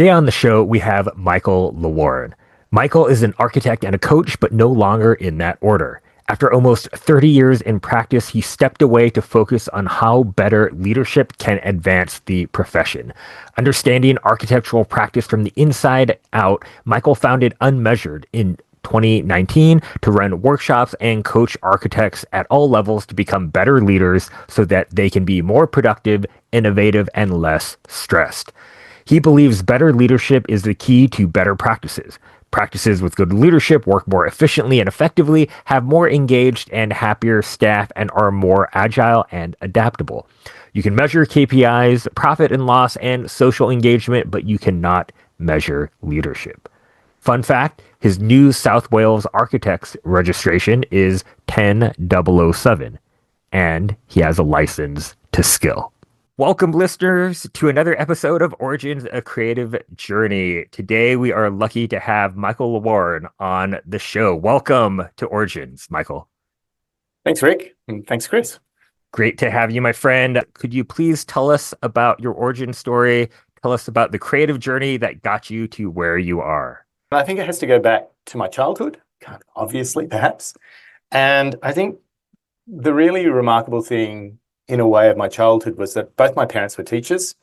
Today on the show, we have Michael Lewarne. Michael is an architect and a coach, but no longer in that order. After almost 30 years in practice, he stepped away to focus on how better leadership can advance the profession. Understanding architectural practice from the inside out, Michael founded Unmeasured in 2019 to run workshops and coach architects at all levels to become better leaders so that they can be more productive, innovative, and less stressed. He believes better leadership is the key to better practices. Practices with good leadership work more efficiently and effectively, have more engaged and happier staff, and are more agile and adaptable. You can measure KPIs, profit and loss, and social engagement, but you cannot measure leadership. Fun fact, his new South Wales Architects registration is 10007, and he has a license to skill. Welcome, listeners, to another episode of Origins, A Creative Journey. Today, we are lucky to have Michael Lewarne on the show. Welcome to Origins, Michael. Thanks, Rick, and thanks, Chris. Great to have you, my friend. Could you please tell us about your origin story? Tell us about the creative journey that got you to where you are. I think it has to go back to my childhood, kind of obviously, perhaps. And I think the really remarkable thing in a way of my childhood was that both my parents were teachers.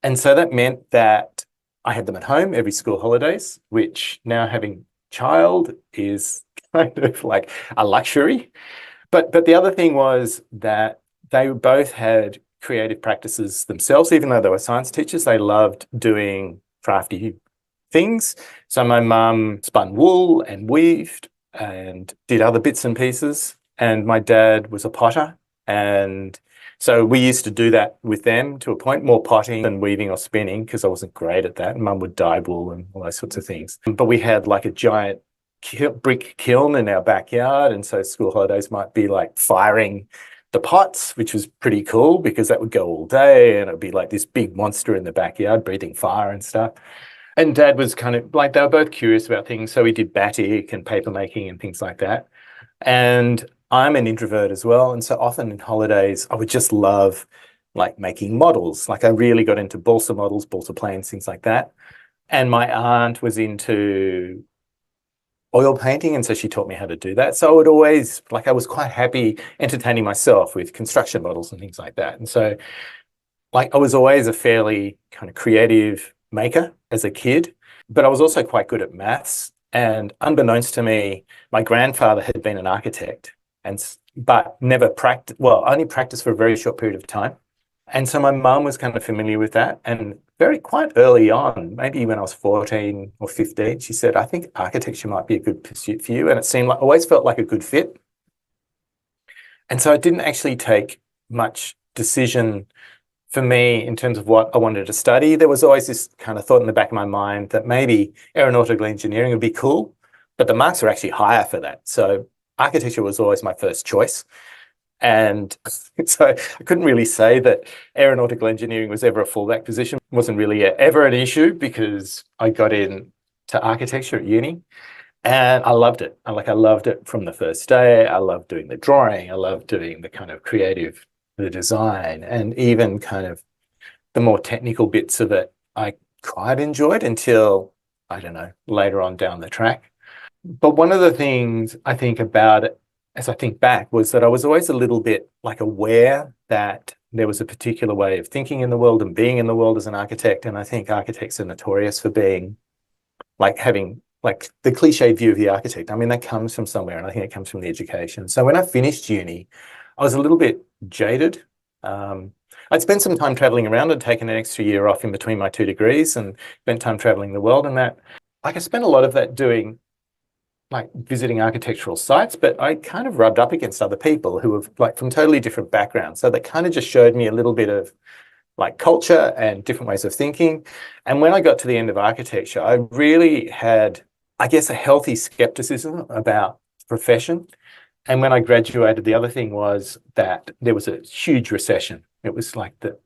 And so that meant that I had them at home every school holidays, which now having child is kind of like a luxury. But the other thing was that they both had creative practices themselves. Even though they were science teachers, they loved doing crafty things. So my mum spun wool and weaved and did other bits and pieces. And my dad was a potter. And so we used to do that with them to a point, more potting than weaving or spinning, because I wasn't great at that. Mum would dye wool and all those sorts of things. But we had like a giant brick kiln in our backyard. And so school holidays might be like firing the pots, which was pretty cool because that would go all day and it would be like this big monster in the backyard breathing fire and stuff. And Dad was kind of like, they were both curious about things. So we did batik and paper making and things like that. And I'm an introvert as well. And so often in holidays, I would just love like making models. Like I really got into balsa models, balsa planes, things like that. And my aunt was into oil painting. And so she taught me how to do that. So I would always, like I was quite happy entertaining myself with construction models and things like that. And so like I was always a fairly kind of creative maker as a kid, but I was also quite good at maths. And unbeknownst to me, my grandfather had been an architect, but never practiced, well, only practiced for a very short period of time. And so my mum was kind of familiar with that. And quite early on, maybe when I was 14 or 15, she said, I think architecture might be a good pursuit for you. And it seemed like, always felt like a good fit. And so it didn't actually take much decision for me in terms of what I wanted to study. There was always this kind of thought in the back of my mind that maybe aeronautical engineering would be cool, but the marks are actually higher for that. So architecture was always my first choice. And so I couldn't really say that aeronautical engineering was ever a fallback position. It wasn't really ever an issue because I got into architecture at uni and I loved it. I loved it from the first day. I loved doing the drawing. I loved doing the kind of creative, the design, and even kind of the more technical bits of it I quite enjoyed until, I don't know, later on down the track. But one of the things I think about it, as I think back, was that I was always a little bit like aware that there was a particular way of thinking in the world and being in the world as an architect. And I think architects are notorious for being like having like the cliche view of the architect. I mean, that comes from somewhere, and I think it comes from the education. So when I finished uni, I was a little bit jaded. I'd spent some time traveling around. I'd taken an extra year off in between my 2 degrees and spent time traveling the world. And that, like, I spent a lot of that doing like visiting architectural sites, but I kind of rubbed up against other people who were like from totally different backgrounds. So that kind of just showed me a little bit of like culture and different ways of thinking. And when I got to the end of architecture, I really had, I guess, a healthy skepticism about the profession. And when I graduated, the other thing was that there was a huge recession. It was like the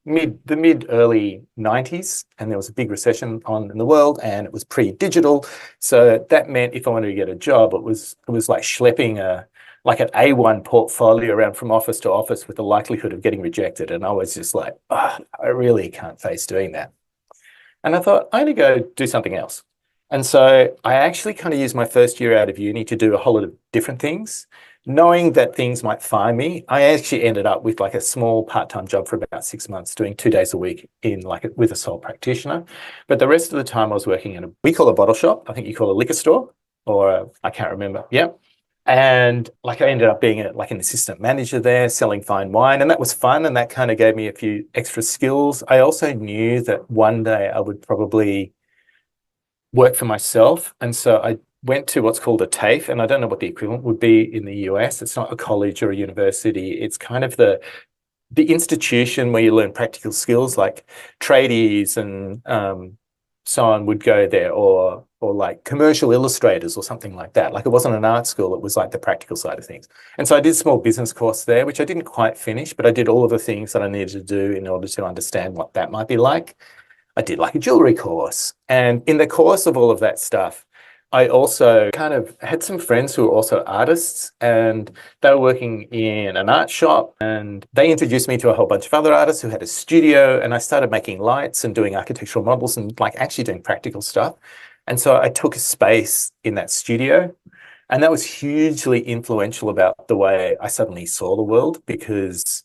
mid-early 90s, and there was a big recession on in the world, and it was pre-digital. So that meant if I wanted to get a job, it was like schlepping an A1 portfolio around from office to office with the likelihood of getting rejected. And I was just like, I really can't face doing that. And I thought, I'm going to go do something else. And so I actually kind of used my first year out of uni to do a whole lot of different things. Knowing that things might find me, I actually ended up with like a small part-time job for about 6 months, doing 2 days a week in like with a sole practitioner. But the rest of the time I was working in we call a bottle shop. I think you call a liquor store, or I can't remember. Yeah. And like I ended up being like an assistant manager there, selling fine wine, and that was fun. And that kind of gave me a few extra skills. I also knew that one day I would probably work for myself. And so I went to what's called a TAFE, and I don't know what the equivalent would be in the US. It's not a college or a university. It's kind of the institution where you learn practical skills, like tradies and so on would go there, or like commercial illustrators or something like that. Like it wasn't an art school, it was like the practical side of things. And so I did a small business course there, which I didn't quite finish, but I did all of the things that I needed to do in order to understand what that might be like. I did like a jewelry course. And in the course of all of that stuff, I also kind of had some friends who were also artists, and they were working in an art shop, and they introduced me to a whole bunch of other artists who had a studio, and I started making lights and doing architectural models and like actually doing practical stuff. And so I took a space in that studio, and that was hugely influential about the way I suddenly saw the world, because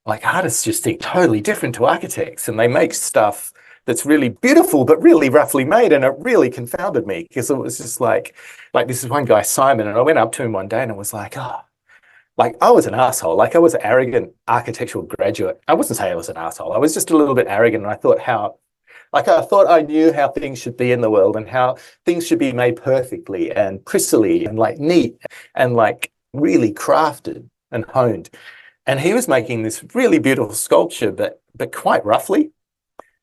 like artists just think totally different to architects, and they make stuff that's really beautiful but really roughly made, and it really confounded me, because it was just like this is one guy, Simon, and I went up to him one day and I was like, oh, like I was an asshole. Like I was an arrogant architectural graduate. I wasn't saying I was an asshole. I was just a little bit arrogant, and I thought I thought I knew how things should be in the world, and how things should be made perfectly and prissily and like neat and like really crafted and honed. And he was making this really beautiful sculpture, but quite roughly.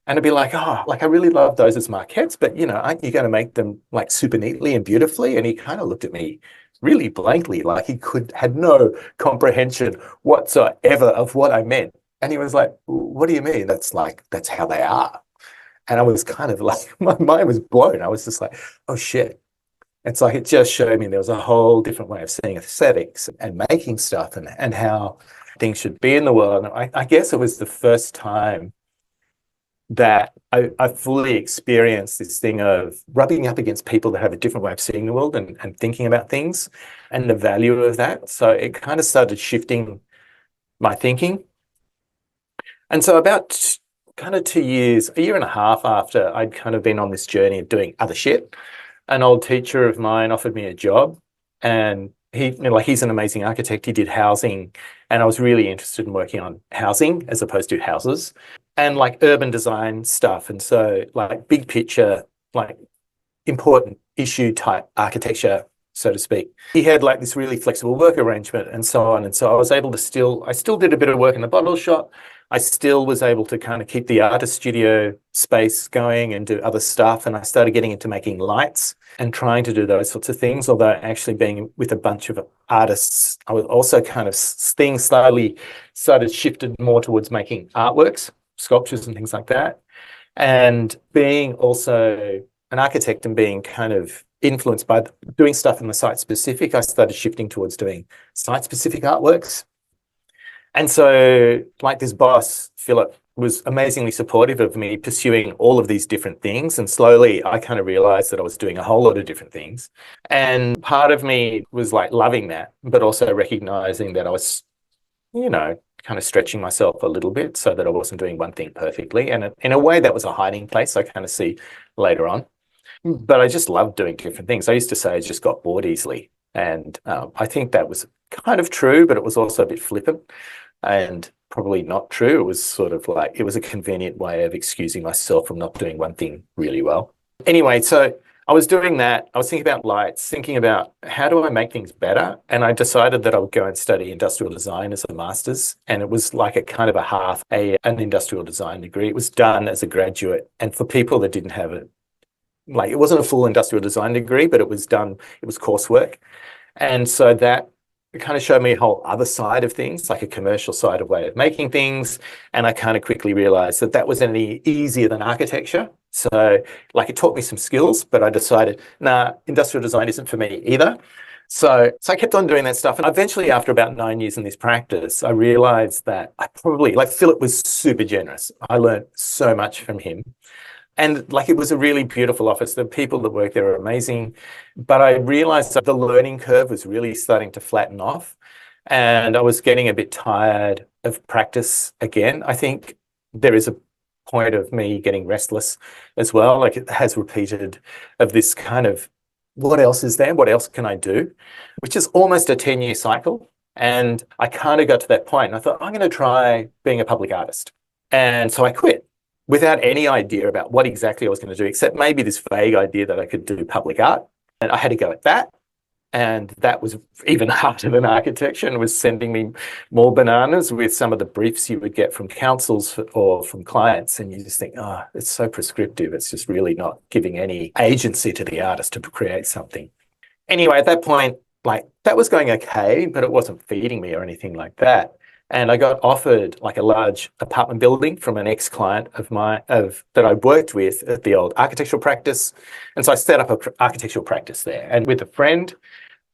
And it'd be like, oh, like I really love those as maquettes, but you know, aren't you going to make them like super neatly and beautifully? And he kind of looked at me really blankly, like he had no comprehension whatsoever of what I meant. And he was like, what do you mean? That's how they are. And I was kind of like, my mind was blown. I was just like, oh shit. It's like, it just showed me there was a whole different way of seeing aesthetics and making stuff, and how things should be in the world. And I guess it was the first time that I fully experienced this thing of rubbing up against people that have a different way of seeing the world and thinking about things, and the value of that. So it kind of started shifting my thinking. And so about kind of 2 years, a year and a half after I'd kind of been on this journey of doing other shit, an old teacher of mine offered me a job, and he's an amazing architect. He did housing, and I was really interested in working on housing as opposed to houses, and like urban design stuff. And so like big picture, like important issue type architecture, so to speak. He had like this really flexible work arrangement and so on. And so I was able to I still did a bit of work in the bottle shop. I still was able to kind of keep the artist studio space going and do other stuff. And I started getting into making lights and trying to do those sorts of things. Although actually being with a bunch of artists, I was also kind of, things slowly started shifted more towards making artworks, sculptures and things like that. And being also an architect and being kind of influenced by doing stuff in the site specific, I started shifting towards doing site specific artworks. And so like this boss, Philip, was amazingly supportive of me pursuing all of these different things. And slowly I kind of realized that I was doing a whole lot of different things. And part of me was like loving that, but also recognizing that I was, you know, kind of stretching myself a little bit so that I wasn't doing one thing perfectly. And in a way that was a hiding place, I kind of see later on. But I just loved doing different things. I used to say I just got bored easily. And I think that was kind of true, but it was also a bit flippant and probably not true. It was sort of like, it was a convenient way of excusing myself from not doing one thing really well. Anyway, so I was doing that. I was thinking about lights, thinking about how do I make things better? And I decided that I would go and study industrial design as a master's. And it was like a kind of an industrial design degree. It was done as a graduate. And for people that didn't have it, like it wasn't a full industrial design degree, but it was coursework. And so that kind of showed me a whole other side of things, like a commercial side of way of making things. And I kind of quickly realized that wasn't any easier than architecture. So like it taught me some skills, but I decided, nah, industrial design isn't for me either. So I kept on doing that stuff. And eventually, after about 9 years in this practice, I realized that I probably, like Philip was super generous. I learned so much from him. And like, it was a really beautiful office. The people that work there are amazing. But I realized that the learning curve was really starting to flatten off. And I was getting a bit tired of practice again. I think there is a point of me getting restless as well. Like, it has repeated of this kind of, what else is there? What else can I do? Which is almost a 10-year cycle. And I kind of got to that point and I thought, I'm going to try being a public artist. And so I quit without any idea about what exactly I was going to do, except maybe this vague idea that I could do public art. And I had to go at that. And that was even harder than architecture, and was sending me more bananas with some of the briefs you would get from councils or from clients. And you just think, oh, it's so prescriptive. It's just really not giving any agency to the artist to create something. Anyway, at that point, like, that was going okay, but it wasn't feeding me or anything like that. And I got offered like a large apartment building from an ex-client of mine that I worked with at the old architectural practice. And so I set up an architectural practice there, and with a friend,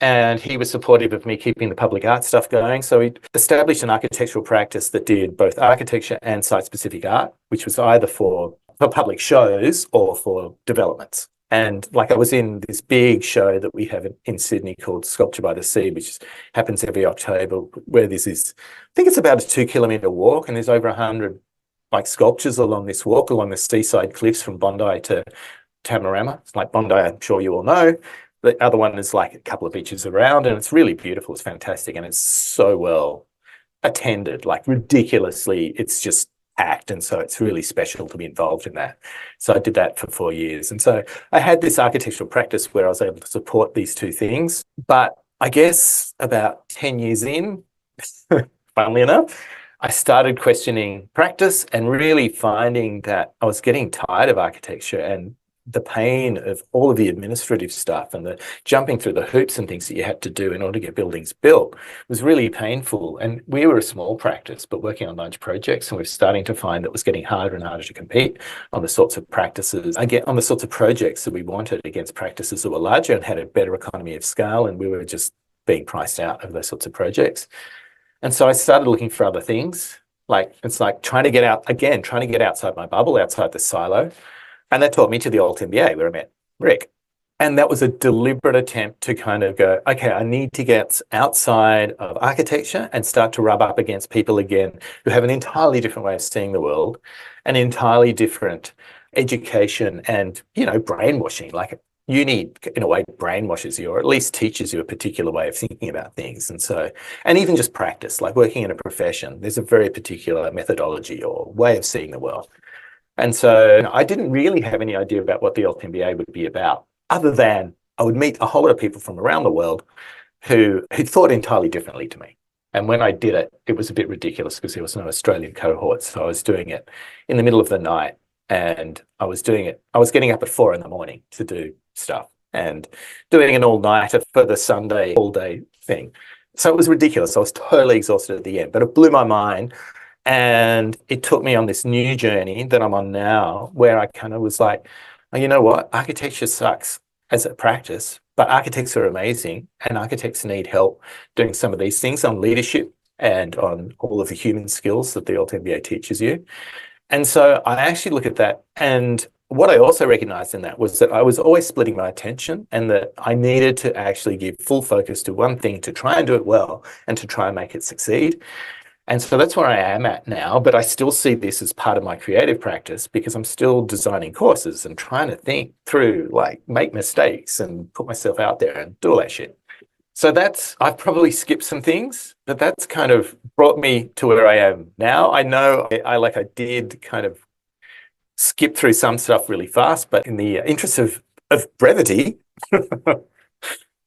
and he was supportive of me keeping the public art stuff going. So we established an architectural practice that did both architecture and site-specific art, which was either for public shows or for developments. And like, I was in this big show that we have in Sydney called Sculpture by the Sea, which happens every October, where there's this, I think it's about a 2-kilometre walk, and there's over 100 like sculptures along this walk, along the seaside cliffs from Bondi to Tamarama. It's like Bondi, I'm sure you all know. The other one is like a couple of beaches around, and it's really beautiful. It's fantastic. And it's so well attended, like ridiculously. It's just packed. And so it's really special to be involved in that. So I did that for 4 years. And so I had this architectural practice where I was able to support these two things. But I guess about 10 years in, funnily enough, I started questioning practice and really finding that I was getting tired of architecture, and the pain of all of the administrative stuff and the jumping through the hoops and things that you had to do in order to get buildings built was really painful. And we were a small practice, but working on large projects, and we're starting to find that it was getting harder and harder to compete on the sorts of practices, again, on the sorts of projects that we wanted against practices that were larger and had a better economy of scale. And we were just being priced out of those sorts of projects. And so I started looking for other things. Like, it's like trying to get outside my bubble, outside the silo. And that taught me to the Alt MBA, where I met Rick. And that was a deliberate attempt to kind of go, okay, I need to get outside of architecture and start to rub up against people again who have an entirely different way of seeing the world, an entirely different education and, brainwashing. Like, uni, in a way, brainwashes you, or at least teaches you a particular way of thinking about things. And even just practice, like working in a profession, there's a very particular methodology or way of seeing the world. And so I didn't really have any idea about what the Alt MBA would be about, other than I would meet a whole lot of people from around the world who thought entirely differently to me. And when I did it, it was a bit ridiculous because there was no Australian cohort. So I was doing it in the middle of the night, and I was getting up at 4 a.m. to do stuff and doing an all-nighter for the Sunday all-day thing. So it was ridiculous. I was totally exhausted at the end, but it blew my mind. And it took me on this new journey that I'm on now, where I kind of was like, oh, you know what? Architecture sucks as a practice, but architects are amazing, and architects need help doing some of these things on leadership and on all of the human skills that the Alt MBA teaches you. And so I actually look at that, and what I also recognized in that was that I was always splitting my attention, and that I needed to actually give full focus to one thing to try and do it well and to try and make it succeed. And so that's where I am at now, but I still see this as part of my creative practice, because I'm still designing courses and trying to think through, like, make mistakes and put myself out there and do all that shit. So I've probably skipped some things, but that's kind of brought me to where I am now. I know I did kind of skip through some stuff really fast, but in the interest of brevity,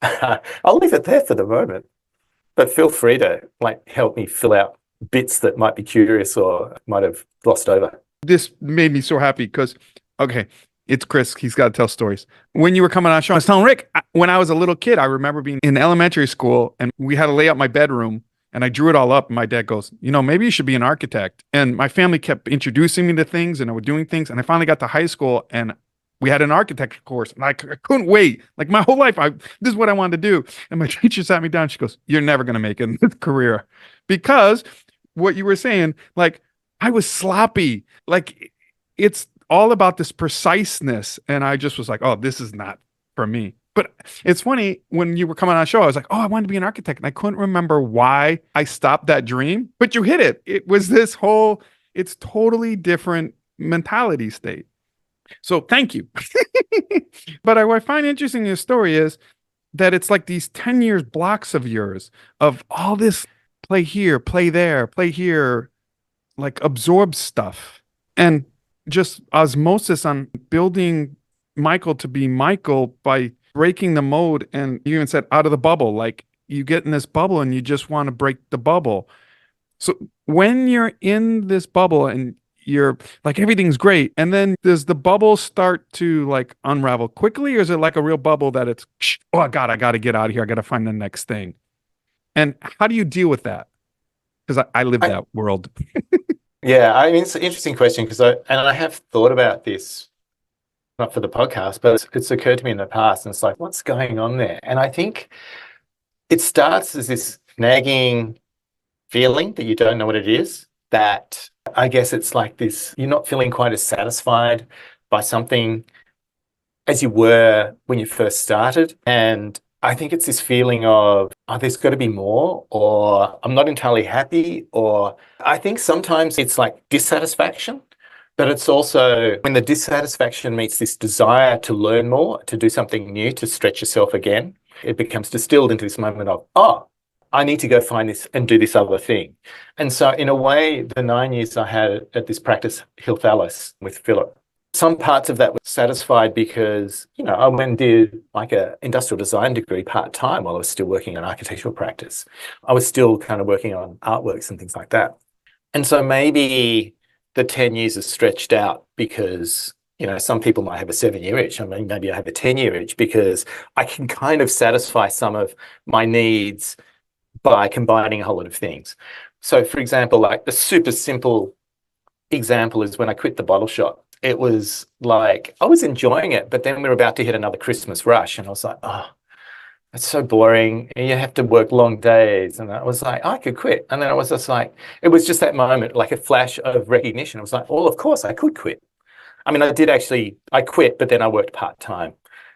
I'll leave it there for the moment. But feel free to help me fill out bits that might be curious or might have glossed over. This made me so happy because, okay, it's Chris. He's got to tell stories. When you were coming on the show, I was telling Rick, when I was a little kid, I remember being in elementary school and we had to lay out my bedroom and I drew it all up. And my dad goes, maybe you should be an architect. And my family kept introducing me to things and I was doing things. And I finally got to high school and we had an architecture course and I couldn't wait. Like, my whole life, this is what I wanted to do. And my teacher sat me down. She goes, you're never going to make it in this career, because what you were saying, like, I was sloppy. Like, it's all about this preciseness. And I just was like, oh, this is not for me. But it's funny, when you were coming on the show, I was like, oh, I wanted to be an architect. And I couldn't remember why I stopped that dream. But you hit it. It was this whole, it's totally different mentality state. So thank you. But what I find interesting in your story is that it's like these 10 years blocks of yours of all this play here, play there, play here, like absorb stuff. And just osmosis on building Michael to be Michael by breaking the mode. And you even said out of the bubble, like you get in this bubble and you just want to break the bubble. So when you're in this bubble and you're like, everything's great, and then does the bubble start to like unravel quickly, or is it like a real bubble that it's, oh God, I got to get out of here. I got to find the next thing. And how do you deal with that? Because I live that world. Yeah, I mean, it's an interesting question because I have thought about this, not for the podcast, but it's occurred to me in the past, and it's like, what's going on there? And I think it starts as this nagging feeling that you don't know what it is, that I guess it's like this, you're not feeling quite as satisfied by something as you were when you first started. And I think it's this feeling of, oh, there's got to be more, or I'm not entirely happy, or I think sometimes it's like dissatisfaction. But it's also when the dissatisfaction meets this desire to learn more, to do something new, to stretch yourself again, it becomes distilled into this moment of, oh, I need to go find this and do this other thing. And so in a way, the 9 years I had at this practice, Hill Thallis with Philip, some parts of that were satisfied because, you know, I went and did like an industrial design degree part-time while I was still working on architectural practice. I was still kind of working on artworks and things like that. And so maybe the 10 years is stretched out because, you know, some people might have a 7-year itch. I mean, maybe I have a 10-year itch because I can kind of satisfy some of my needs by combining a whole lot of things. So, for example, like a super simple example is when I quit the bottle shop. It was like, I was enjoying it, but then we were about to hit another Christmas rush. And I was like, oh, it's so boring. You have to work long days. And I was like, I could quit. And then I was just like, it was just that moment, like a flash of recognition. I was like, well, of course I could quit. I mean, I quit, but then I worked part-time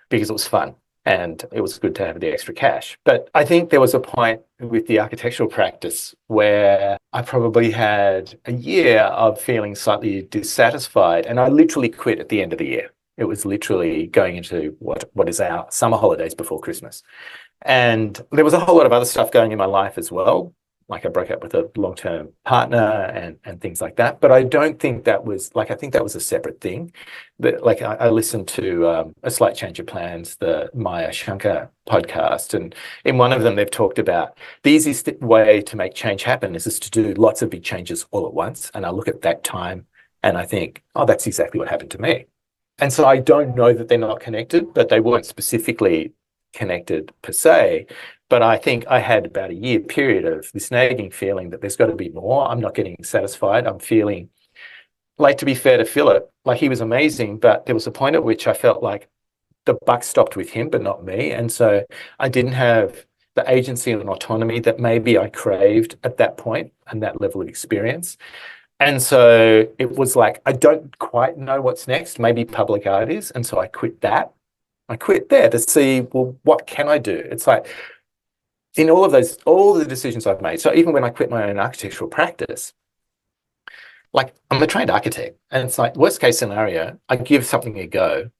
because it was fun and it was good to have the extra cash. But I think there was a point with the architectural practice where I probably had a year of feeling slightly dissatisfied, and I literally quit at the end of the year. It was literally going into what is our summer holidays before Christmas. And there was a whole lot of other stuff going in my life as well. Like I broke up with a long-term partner and things like that. But I don't think that was, like, I think that was a separate thing. But like I listened to A Slight Change of Plans, the Maya Shankar podcast. And in one of them, they've talked about the easiest way to make change happen is to do lots of big changes all at once. And I look at that time and I think, oh, that's exactly what happened to me. And so I don't know that they're not connected, but they weren't specifically connected per se. But I think I had about a year period of this nagging feeling that there's got to be more. I'm not getting satisfied. I'm feeling like, to be fair to Philip, like he was amazing, but there was a point at which I felt like the buck stopped with him, but not me. And so I didn't have the agency and autonomy that maybe I craved at that point and that level of experience. And so it was like, I don't quite know what's next. Maybe public art is. And so I quit that. I quit there to see, well, what can I do? It's like, in all of those, all the decisions I've made. So even when I quit my own architectural practice, like I'm a trained architect, and it's like worst case scenario, I give something a go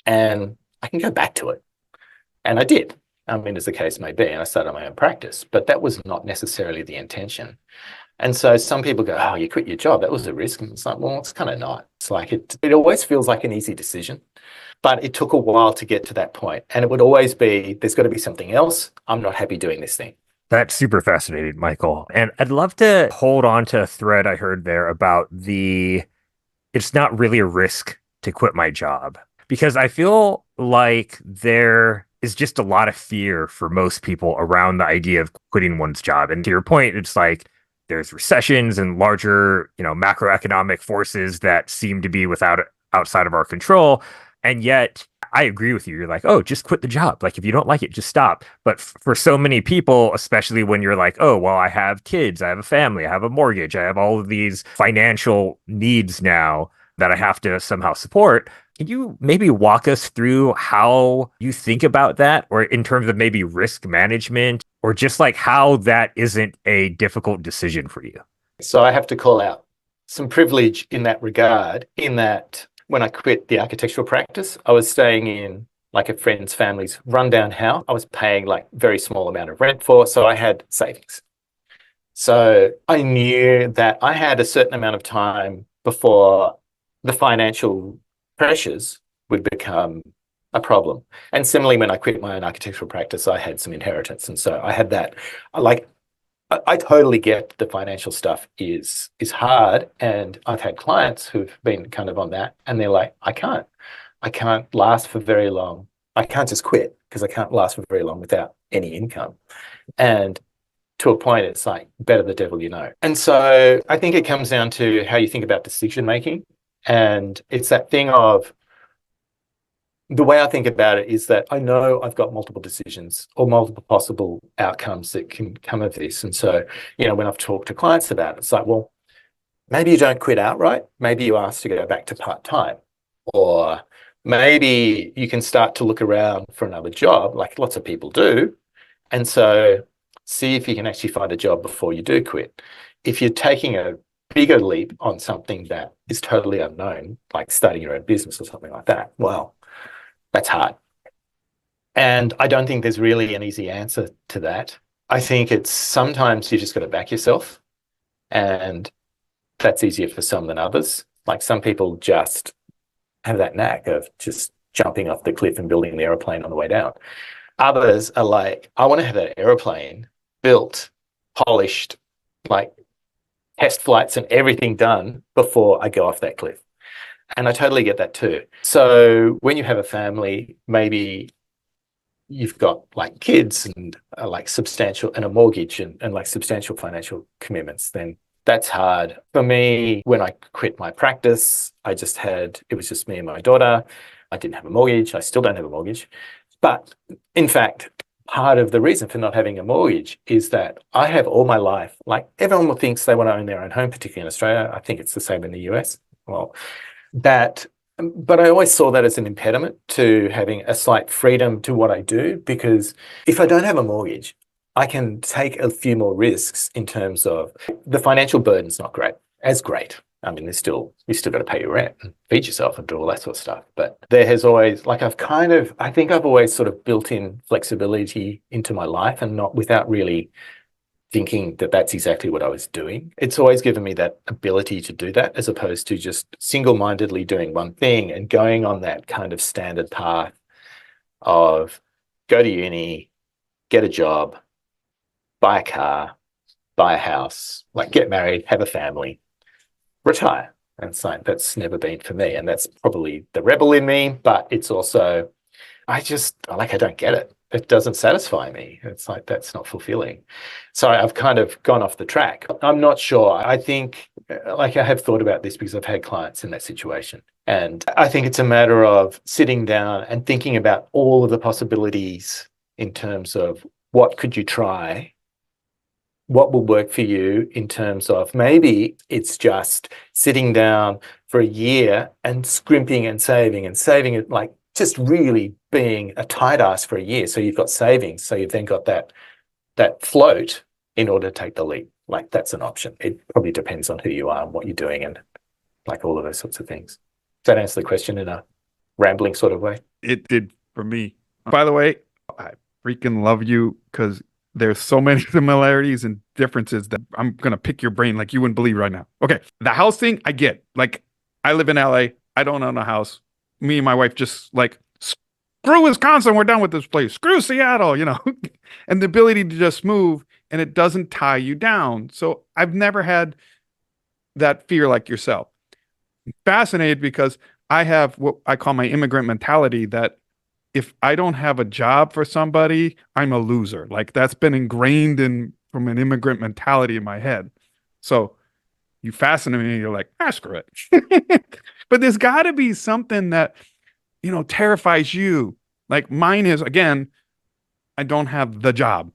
and I can go back to it. And I did. I mean, as the case may be, and I started my own practice, but that was not necessarily the intention. And so some people go, oh, you quit your job. That was a risk. And it's like, well, it's kind of not. It's like, it always feels like an easy decision. But it took a while to get to that point. And it would always be, there's got to be something else. I'm not happy doing this thing. That's super fascinating, Michael. And I'd love to hold on to a thread I heard there about it's not really a risk to quit my job. Because I feel like there is just a lot of fear for most people around the idea of quitting one's job. And to your point, it's like there's recessions and larger, macroeconomic forces that seem to be outside of our control. And yet I agree with you. You're like, oh, just quit the job. Like, if you don't like it, just stop. But for so many people, especially when you're like, oh, well, I have kids, I have a family, I have a mortgage, I have all of these financial needs now. that I have to somehow support. Can you maybe walk us through how you think about that, or in terms of maybe risk management, or just like how that isn't a difficult decision for you? So I have to call out some privilege in that regard, in that when I quit the architectural practice, I was staying in like a friend's family's rundown house. I was paying like very small amount of rent for, so I had savings. So I knew that I had a certain amount of time before the financial pressures would become a problem. And similarly, when I quit my own architectural practice, I had some inheritance. And so I had that. Like, I totally get the financial stuff is hard. And I've had clients who've been kind of on that, and they're like, I can't last for very long. I can't just quit because I can't last for very long without any income. And to a point, it's like better the devil you know. And so I think it comes down to how you think about decision making. And it's that thing of, the way I think about it is that I know I've got multiple decisions or multiple possible outcomes that can come of this. And so, when I've talked to clients about it, it's like, well, maybe you don't quit outright. Maybe you ask to go back to part-time, or maybe you can start to look around for another job, like lots of people do. And so see if you can actually find a job before you do quit. If you're taking a bigger leap on something that is totally unknown, like starting your own business or something like that, well, that's hard. And I don't think there's really an easy answer to that. I think it's sometimes you just got to back yourself, and that's easier for some than others. Like some people just have that knack of just jumping off the cliff and building the aeroplane on the way down. Others are like, I want to have that aeroplane built, polished, like test flights and everything done before I go off that cliff. And I totally get that too. So when you have a family, maybe you've got like kids and like substantial, and a mortgage and like substantial financial commitments, then that's hard. For me, when I quit my practice, it was just me and my daughter. I didn't have a mortgage. I still don't have a mortgage. But in fact, part of the reason for not having a mortgage is that I have all my life, like everyone thinks they want to own their own home, particularly in Australia. I think it's the same in the US. Well, but I always saw that as an impediment to having a slight freedom to what I do, because if I don't have a mortgage, I can take a few more risks in terms of the financial burden's not great. I mean, you still got to pay your rent and feed yourself and do all that sort of stuff. But there has always, like, I think I've always sort of built in flexibility into my life, and not without really thinking that that's exactly what I was doing. It's always given me that ability to do that, as opposed to just single-mindedly doing one thing and going on that kind of standard path of go to uni, get a job, buy a car, buy a house, like get married, have a family, retire. And it's like, that's never been for me. And that's probably the rebel in me, but it's also, I don't get it. It doesn't satisfy me. It's like, that's not fulfilling. So I've kind of gone off the track. I'm not sure. I think, like, I have thought about this because I've had clients in that situation. And I think it's a matter of sitting down and thinking about all of the possibilities in terms of what could you try, what will work for you, in terms of maybe it's just sitting down for a year and scrimping and saving it, like just really being a tight ass for a year. So you've got savings. So you've then got that float in order to take the leap. Like, that's an option. It probably depends on who you are and what you're doing and like all of those sorts of things. Does that answer the question in a rambling sort of way? It did for me. By the way, I freaking love you because there's so many similarities and differences that I'm going to pick your brain like you wouldn't believe right now. Okay. The house thing, I get. Like, I live in LA. I don't own a house. Me and my wife just like, screw Wisconsin. We're done with this place. Screw Seattle, and the ability to just move, and it doesn't tie you down. So I've never had that fear like yourself. I'm fascinated because I have what I call my immigrant mentality, that if I don't have a job for somebody, I'm a loser. Like, that's been ingrained from an immigrant mentality in my head. So you fascinate me. You're like, screw it. But there's got to be something that, terrifies you. Like mine is, again, I don't have the job.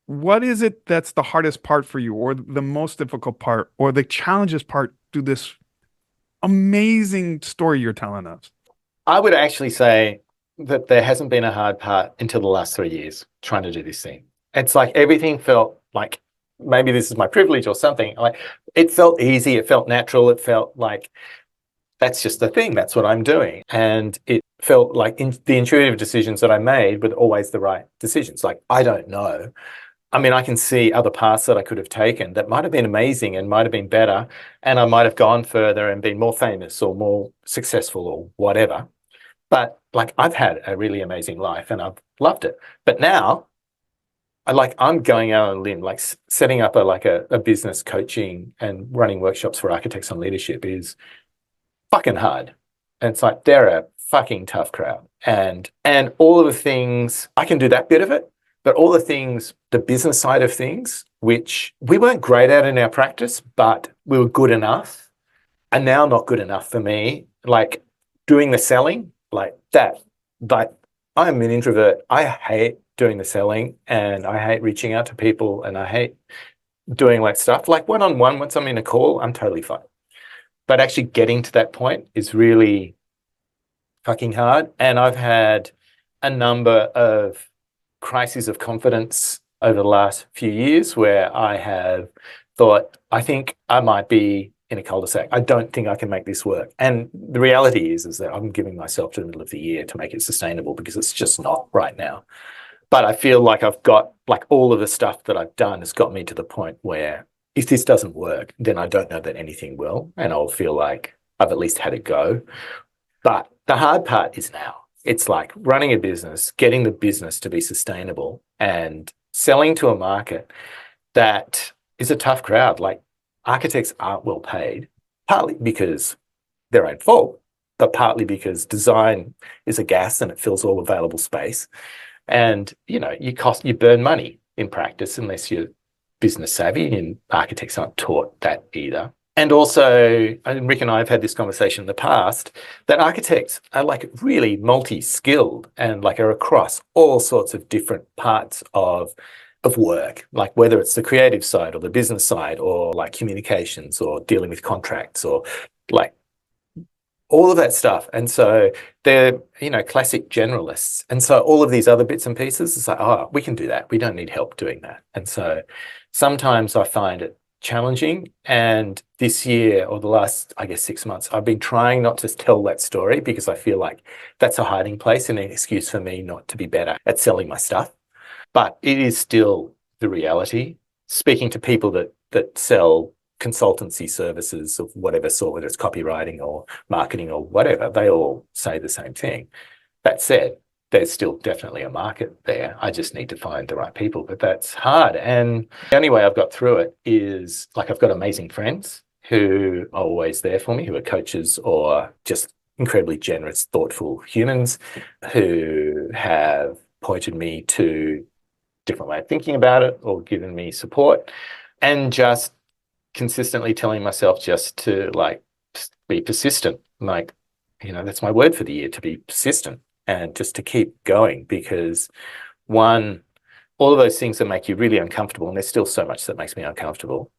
What is it that's the hardest part for you, or the most difficult part, or the challenges part to this amazing story you're telling us. I would actually say that there hasn't been a hard part until the last 3 years trying to do this thing. It's like everything felt like, maybe this is my privilege or something. Like, it felt easy. It felt natural. It felt like that's just the thing. That's what I'm doing. And it felt like the intuitive decisions that I made were always the right decisions. Like, I don't know. I mean, I can see other paths that I could have taken that might have been amazing and might have been better. And I might have gone further and been more famous or more successful or whatever. But like, I've had a really amazing life and I've loved it. But now I'm going out on a limb, like setting up a business, coaching and running workshops for architects on leadership is fucking hard. And it's like, they're a fucking tough crowd. And all of the things, I can do that bit of it, but all the things, the business side of things, which we weren't great at in our practice, but we were good enough, are now not good enough for me. Like, doing the selling, like that, like, I'm an introvert. I hate doing the selling and I hate reaching out to people and I hate doing like stuff like one-on-one. Once I'm in a call, I'm totally fine. But actually getting to that point is really fucking hard. And I've had a number of crises of confidence over the last few years where I have thought, I think I might be in a cul-de-sac. I don't think I can make this work. And the reality is that I'm giving myself to the middle of the year to make it sustainable because it's just not right now. But I feel like I've got, like, all of the stuff that I've done has got me to the point where if this doesn't work, then I don't know that anything will. And I'll feel like I've at least had a go. But the hard part is now. It's like running a business, getting the business to be sustainable and selling to a market that is a tough crowd. Like, architects aren't well paid, partly because their own fault, but partly because design is a gas and it fills all available space. And, you burn money in practice unless you're business savvy, and architects aren't taught that either. And also, Rick and I have had this conversation in the past, that architects are like really multi-skilled and like are across all sorts of different parts of work, like whether it's the creative side or the business side or like communications or dealing with contracts or like all of that stuff. And so they're, classic generalists. And so all of these other bits and pieces, it's like, oh, we can do that. We don't need help doing that. And so sometimes I find it challenging. And this year, or the last, I guess, 6 months, I've been trying not to tell that story because I feel like that's a hiding place and an excuse for me not to be better at selling my stuff. But it is still the reality. Speaking to people that sell consultancy services of whatever sort, whether it's copywriting or marketing or whatever, they all say the same thing. That said, there's still definitely a market there. I just need to find the right people, but that's hard. And the only way I've got through it is, like, I've got amazing friends who are always there for me, who are coaches or just incredibly generous, thoughtful humans who have pointed me to a different way of thinking about it or given me support, and just consistently telling myself just to be persistent. Like, that's my word for the year, to be persistent and just to keep going, because all of those things that make you really uncomfortable, and there's still so much that makes me uncomfortable.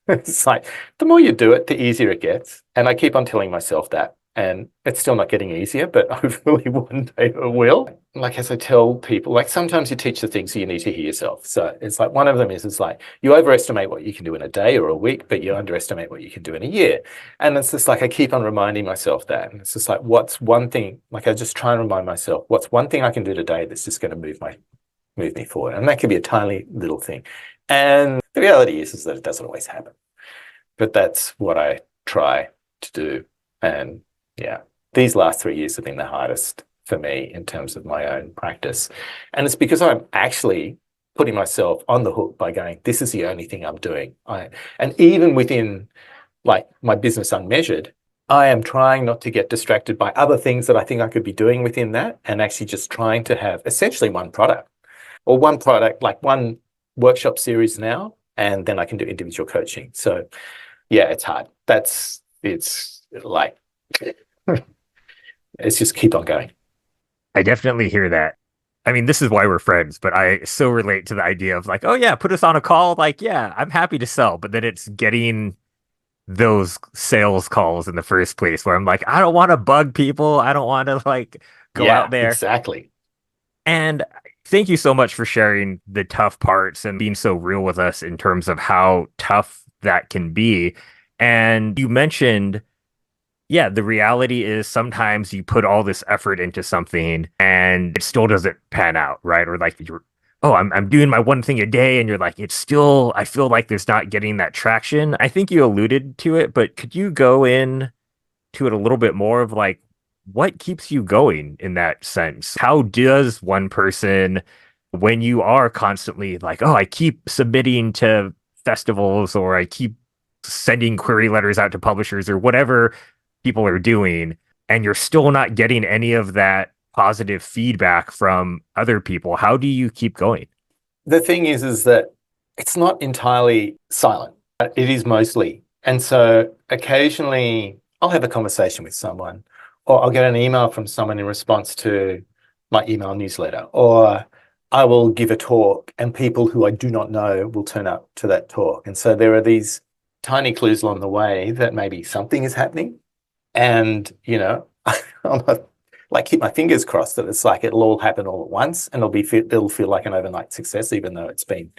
It's like, the more you do it, the easier it gets. And I keep on telling myself that. And it's still not getting easier, but hopefully one day it will. Like, as I tell people, like, sometimes you teach the things you need to hear yourself. So it's like, one of them is like, you overestimate what you can do in a day or a week, but you underestimate what you can do in a year. And it's just like, I keep on reminding myself that. And it's just like, what's one thing, like, I just try and remind myself, what's one thing I can do today that's just going to move me forward? And that could be a tiny little thing. And the reality is that it doesn't always happen. But that's what I try to do. And yeah, these last 3 years have been the hardest for me in terms of my own practice. And it's because I'm actually putting myself on the hook by going, this is the only thing I'm doing. And even within, like, my business Unmeasured, I am trying not to get distracted by other things that I think I could be doing within that, and actually just trying to have essentially one product, like one workshop series now, and then I can do individual coaching. So yeah, it's hard. It's like, it's just keep on going. I definitely hear that. I mean, this is why we're friends, but I so relate to the idea of like, oh yeah, put us on a call. Like, yeah, I'm happy to sell, but then it's getting those sales calls in the first place where I'm like, I don't want to bug people. I don't want to like go out Yeah, there. exactly. And thank you so much for sharing the tough parts and being so real with us in terms of how tough that can be. And you mentioned, yeah, the reality is sometimes you put all this effort into something and it still doesn't pan out, right? Or like you're, oh, I'm doing my one thing a day, and you're like, it's still, I feel like there's not getting that traction. I think you alluded to it, but could you go in to it a little bit more of like what keeps you going in that sense? How does one person, when you are constantly like, oh, I keep submitting to festivals or I keep sending query letters out to publishers or whatever people are doing, and you're still not getting any of that positive feedback from other people, how do you keep going? The thing is that it's not entirely silent. It is mostly. And so occasionally I'll have a conversation with someone, or I'll get an email from someone in response to my email newsletter, or I will give a talk and people who I do not know will turn up to that talk. And so there are these tiny clues along the way that maybe something is happening. And, I'm like keep my fingers crossed that it's like it'll all happen all at once and it'll feel like an overnight success, even though it's been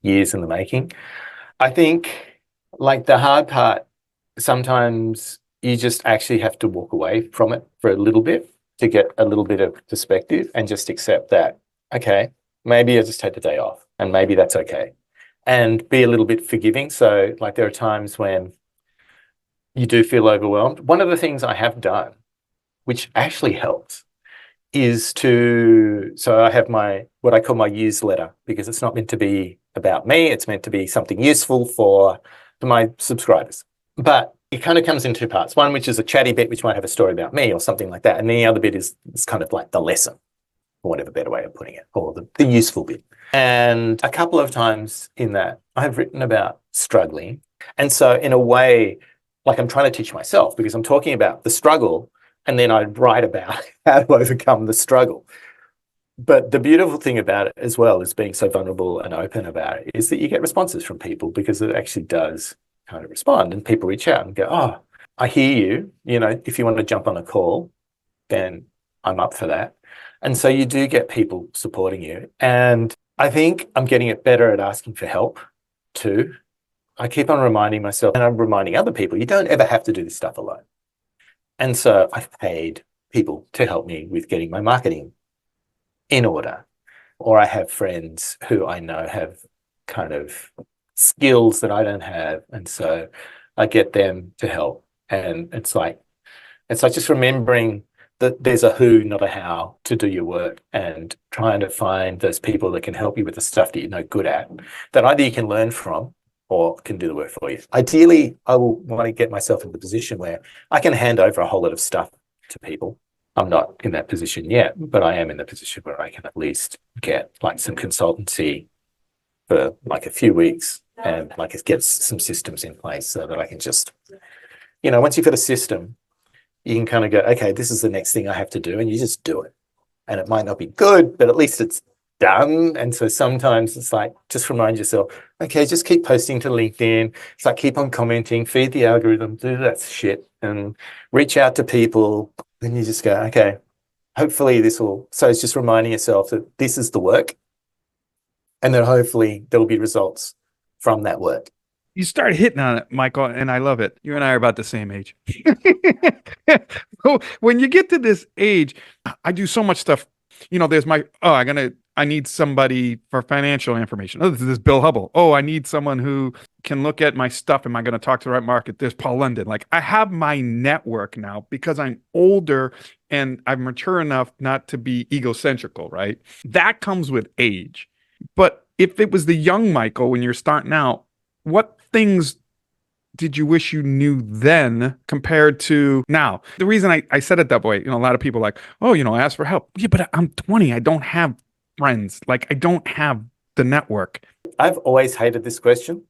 years in the making. I think like the hard part, sometimes you just actually have to walk away from it for a little bit to get a little bit of perspective and just accept that, okay, maybe I just take the day off and maybe that's okay. And be a little bit forgiving. So like there are times when you do feel overwhelmed. One of the things I have done, which actually helps, is so I have what I call my newsletter, because it's not meant to be about me. It's meant to be something useful for my subscribers. But it kind of comes in two parts. One, which is a chatty bit, which might have a story about me or something like that. And the other bit is kind of like the lesson, for whatever better way of putting it, or the useful bit. And a couple of times in that, I've written about struggling. And so in a way, like I'm trying to teach myself, because I'm talking about the struggle and then I write about how to overcome the struggle. But the beautiful thing about it as well is being so vulnerable and open about it is that you get responses from people, because it actually does kind of respond, and people reach out and go, oh, I hear you. If you want to jump on a call, then I'm up for that. And so you do get people supporting you. And I think I'm getting it better at asking for help too. I keep on reminding myself, and I'm reminding other people, you don't ever have to do this stuff alone. And so I've paid people to help me with getting my marketing in order. Or I have friends who I know have kind of skills that I don't have. And so I get them to help. And it's like just remembering that there's a who, not a how, to do your work, and trying to find those people that can help you with the stuff that you're no good at, that either you can learn from or can do the work for you. Ideally, I will want to get myself in the position where I can hand over a whole lot of stuff to people. I'm not in that position yet, but I am in the position where I can at least get like some consultancy for like a few weeks and like get some systems in place so that I can just, once you've got a system, you can kind of go, okay, this is the next thing I have to do, and you just do it. And it might not be good, but at least it's done. And so sometimes it's like, just remind yourself, okay, just keep posting to LinkedIn. It's like, keep on commenting, feed the algorithm, do that shit, and reach out to people. Then you just go, okay, hopefully this will, so it's just reminding yourself that this is the work, and then hopefully there will be results from that work. You start hitting on it, Michael, and I love it. You and I are about the same age. When you get to this age, I do so much stuff. There's I need somebody for financial information. Oh, this is Bill Hubble. Oh, I need someone who can look at my stuff. Am I going to talk to the right market? There's Paul London. Like, I have my network now because I'm older and I'm mature enough not to be egocentrical, right? That comes with age. But if it was the young Michael when you're starting out, what things did you wish you knew then compared to now? The reason I said it that way, a lot of people are like, oh, ask for help. Yeah, but I'm 20. I don't have friends. Like, I don't have the network. I've always hated this question,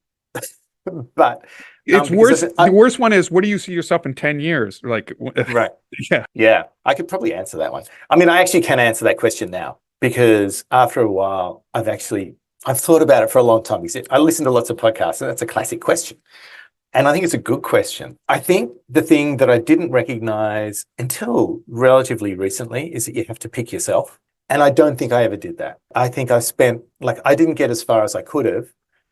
but it's worse. The worst one is, what do you see yourself in 10 years? Like, right. Yeah. Yeah. I could probably answer that one. I mean, I actually can answer that question now, because after a while, I've thought about it for a long time. I listen to lots of podcasts, and that's a classic question. And I think it's a good question. I think the thing that I didn't recognize until relatively recently is that you have to pick yourself. And I don't think I ever did that. I think I didn't get as far as I could have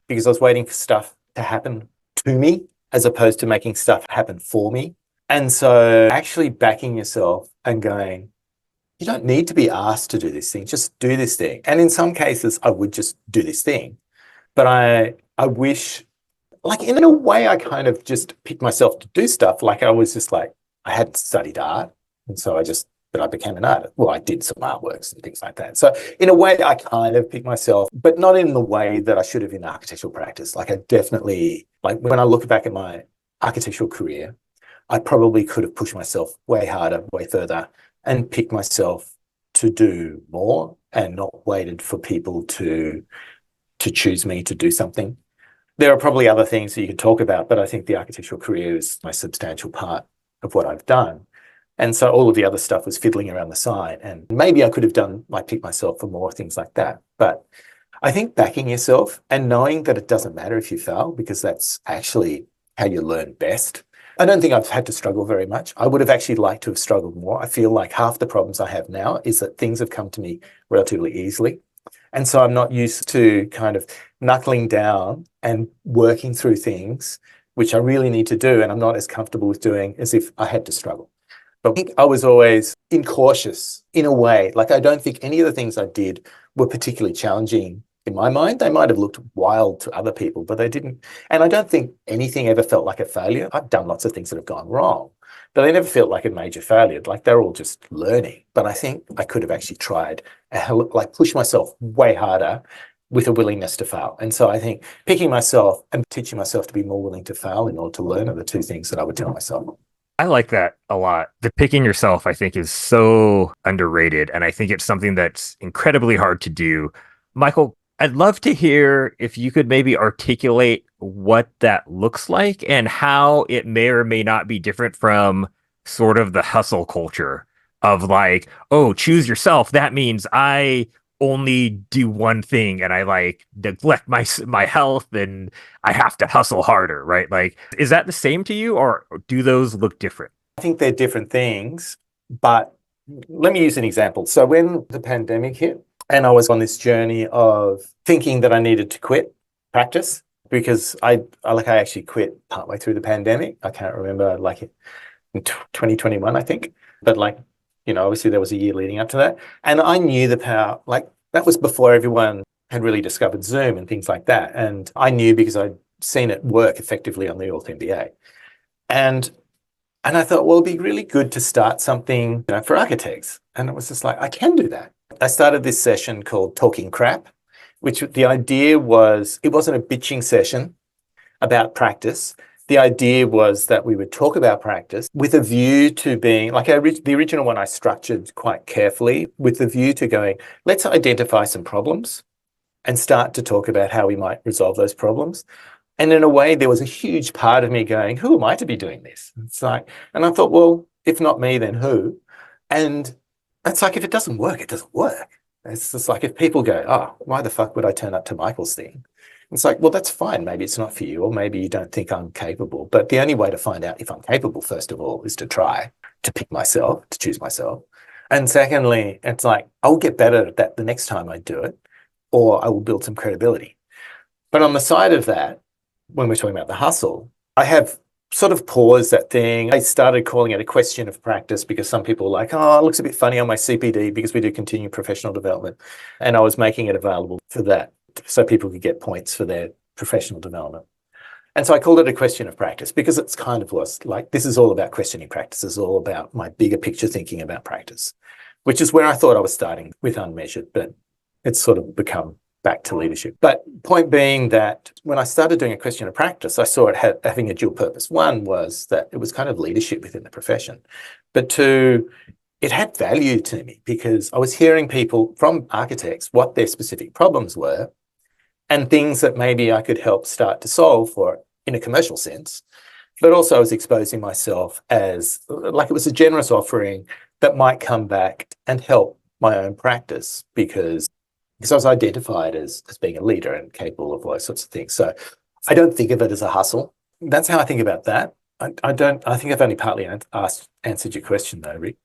because I was waiting for stuff to happen to me as opposed to making stuff happen for me. And so actually backing yourself and going, you don't need to be asked to do this thing, just do this thing. And in some cases, I would just do this thing. But I wish, like in a way, I kind of just picked myself to do stuff. Like I was just like, I hadn't studied art. And so but I became an artist. Well, I did some artworks and things like that. So in a way, I kind of picked myself, but not in the way that I should have in architectural practice. Like I definitely, like when I look back at my architectural career, I probably could have pushed myself way harder, way further, and picked myself to do more and not waited for people to choose me to do something. There are probably other things that you could talk about, but I think the architectural career is my substantial part of what I've done. And so all of the other stuff was fiddling around the side. And maybe I could have picked myself for more things like that. But I think backing yourself and knowing that it doesn't matter if you fail, because that's actually how you learn best. I don't think I've had to struggle very much. I would have actually liked to have struggled more. I feel like half the problems I have now is that things have come to me relatively easily. And so I'm not used to kind of knuckling down and working through things, which I really need to do. And I'm not as comfortable with doing as if I had to struggle. But I think I was always incautious in a way. Like I don't think any of the things I did were particularly challenging in my mind. They might have looked wild to other people, but they didn't. And I don't think anything ever felt like a failure. I've done lots of things that have gone wrong, but they never felt like a major failure. Like they're all just learning. But I think I could have actually tried, like push myself way harder with a willingness to fail. And so I think picking myself and teaching myself to be more willing to fail in order to learn are the two things that I would tell myself. I like that a lot. The picking yourself, I think, is so underrated. And I think it's something that's incredibly hard to do. Michael, I'd love to hear if you could maybe articulate what that looks like and how it may or may not be different from sort of the hustle culture of like, oh, choose yourself. That means I only do one thing and I like neglect my health and I have to hustle harder, right? Like, is that the same to you or do those look different? I think they're different things, but let me use an example. So when the pandemic hit and I was on this journey of thinking that I needed to quit practice because I actually quit partway through the pandemic. I can't remember, like in 2021, I think, but like, obviously there was a year leading up to that. And I knew the power, like that was before everyone had really discovered Zoom and things like that. And I knew because I'd seen it work effectively on the Auth MBA. And I thought, well, it'd be really good to start something for architects. And it was just like, I can do that. I started this session called Talking Crap, which the idea was, it wasn't a bitching session about practice. The idea was that we would talk about practice with a view to being, like the original one I structured quite carefully with the view to going, let's identify some problems and start to talk about how we might resolve those problems. And in a way, there was a huge part of me going, who am I to be doing this? It's like, and I thought, well, if not me, then who? And it's like, if it doesn't work, it doesn't work. It's just like, if people go, oh, why the fuck would I turn up to Michael's thing? It's like, well, that's fine. Maybe it's not for you, or maybe you don't think I'm capable. But the only way to find out if I'm capable, first of all, is to try to pick myself, to choose myself. And secondly, it's like, I'll get better at that the next time I do it, or I will build some credibility. But on the side of that, when we're talking about the hustle, I have sort of paused that thing. I started calling it a question of practice because some people are like, oh, it looks a bit funny on my CPD because we do continuing professional development. And I was making it available for that so people could get points for their professional development. And so I called it a question of practice because it's kind of was like, this is all about questioning practice. It's all about my bigger picture thinking about practice, which is where I thought I was starting with unmeasured, but it's sort of become back to leadership. But point being that when I started doing a question of practice, I saw it having a dual purpose. One was that it was kind of leadership within the profession, but two, it had value to me because I was hearing people from architects what their specific problems were and things that maybe I could help start to solve for in a commercial sense. But also I was exposing myself as like it was a generous offering that might come back and help my own practice because I was identified as being a leader and capable of all those sorts of things. So I don't think of it as a hustle. that's how I think about that. I think I've only partly answered your question though, Rick.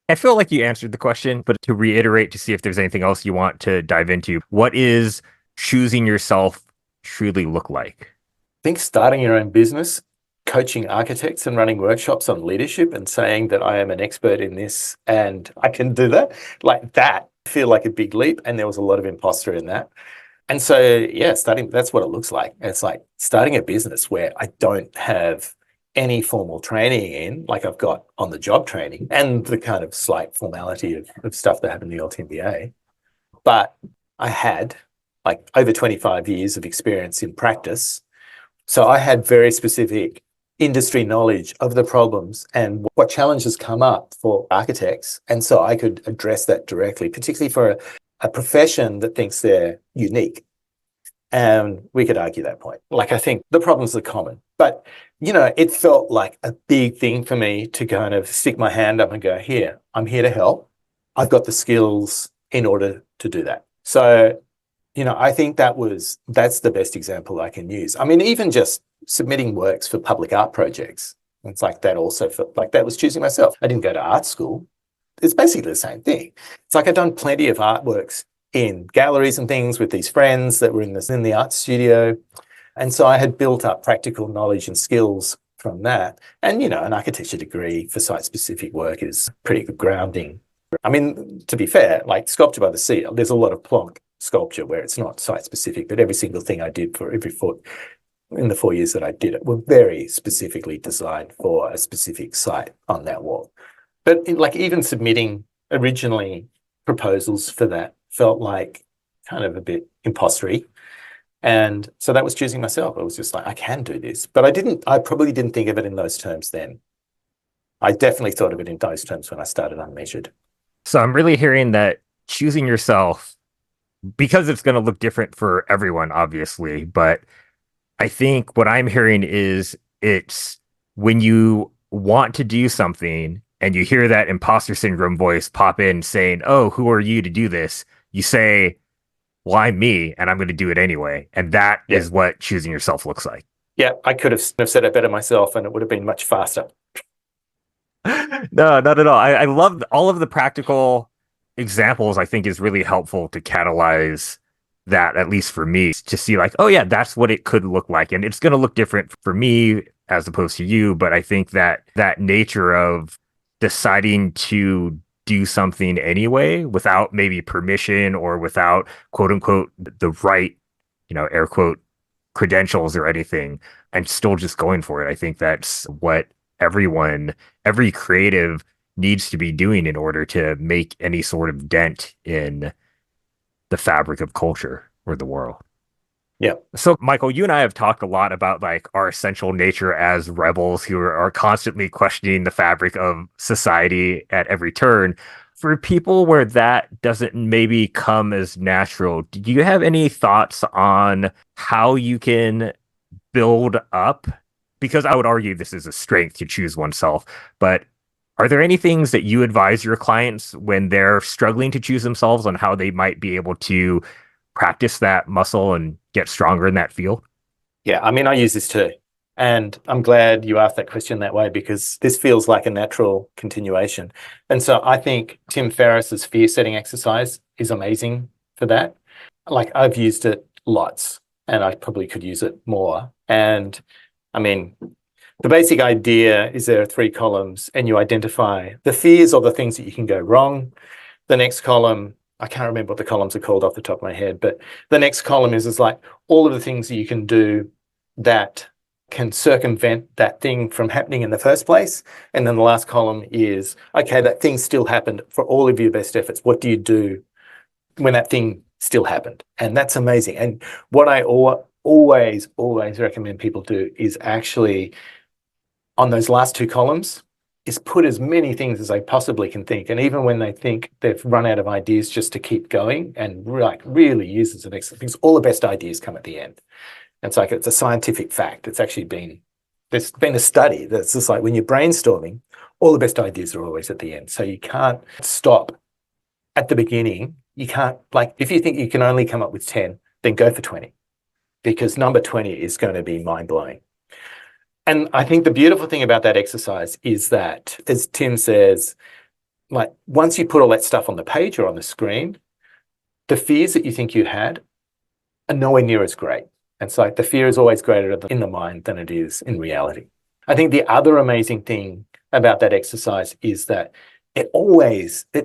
I feel like you answered the question, but to reiterate to see if there's anything else you want to dive into, what is choosing yourself truly look like? I think starting your own business, coaching architects and running workshops on leadership and saying that I am an expert in this and I can do that, like that, I feel like a big leap. And there was a lot of imposter in that. And so, yeah, that's what it looks like. It's like starting a business where I don't have any formal training in, like I've got on the job training and the kind of slight formality of stuff that happened in the LTMBA. But I had like over 25 years of experience in practice. So I had very specific industry knowledge of the problems and what challenges come up for architects. And so I could address that directly, particularly for a profession that thinks they're unique. And we could argue that point. Like, I think the problems are common, but, it felt like a big thing for me to kind of stick my hand up and go, here, I'm here to help. I've got the skills in order to do that. So, I think that's the best example I can use. I mean, even just submitting works for public art projects, it's like that also felt like that was choosing myself. I didn't go to art school. It's basically the same thing. It's like I've done plenty of artworks in galleries and things with these friends that were in the art studio. And so I had built up practical knowledge and skills from that. And, an architecture degree for site-specific work is pretty good grounding. I mean, to be fair, like Sculpture by the Sea, there's a lot of plonk sculpture where it's not site-specific, but every single thing I did for every foot in the 4 years that I did it were very specifically designed for a specific site on that wall. But like even submitting originally proposals for that felt like kind of a bit impostery. And so that was choosing myself. I was just like, I can do this. But I probably didn't think of it in those terms then. I definitely thought of it in those terms when I started Unmeasured. So I'm really hearing that choosing yourself, because it's going to look different for everyone, obviously, but I think what I'm hearing is it's when you want to do something and you hear that imposter syndrome voice pop in saying, "Oh, who are you to do this?" You say, "Well, I'm me and I'm going to do it anyway." And that is what choosing yourself looks like. Yeah, I could have said it better myself and it would have been much faster. No, not at all. I love all of the practical examples. I think is really helpful to catalyze that, at least for me, to see like, oh yeah, that's what it could look like. And it's going to look different for me as opposed to you. But I think that nature of deciding to do something anyway without maybe permission or without quote unquote the right, air quote credentials or anything, and still just going for it. I think that's what every creative needs to be doing in order to make any sort of dent in the fabric of culture or the world. Yeah. So, Michael, you and I have talked a lot about like our essential nature as rebels who are constantly questioning the fabric of society at every turn. For people where that doesn't maybe come as natural, do you have any thoughts on how you can build up? Because I would argue this is a strength to choose oneself, but are there any things that you advise your clients when they're struggling to choose themselves on how they might be able to practice that muscle and get stronger in that field? Yeah, I mean, I use this too. And I'm glad you asked that question that way because this feels like a natural continuation. And so I think Tim Ferriss's fear setting exercise is amazing for that. Like I've used it lots and I probably could use it more. And I mean, the basic idea is there are 3 columns and you identify the fears or the things that you can go wrong. The next column, I can't remember what the columns are called off the top of my head, but the next column is like all of the things that you can do that can circumvent that thing from happening in the first place. And then the last column is, okay, that thing still happened. For all of your best efforts, what do you do when that thing still happened? And that's amazing. And what I always recommend people do is actually on those last 2 columns is put as many things as they possibly can think. And even when they think they've run out of ideas, just to keep going and like really use as an excellent things. All the best ideas come at the end. It's like it's a scientific fact. It's actually there's been a study that's just like when you're brainstorming, all the best ideas are always at the end. So you can't stop at the beginning. You can't, like, if you think you can only come up with 10, then go for 20 because number 20 is going to be mind blowing. And I think the beautiful thing about that exercise is that, as Tim says, like once you put all that stuff on the page or on the screen, the fears that you think you had are nowhere near as great. And so the fear is always greater in the mind than it is in reality. I think the other amazing thing about that exercise is that it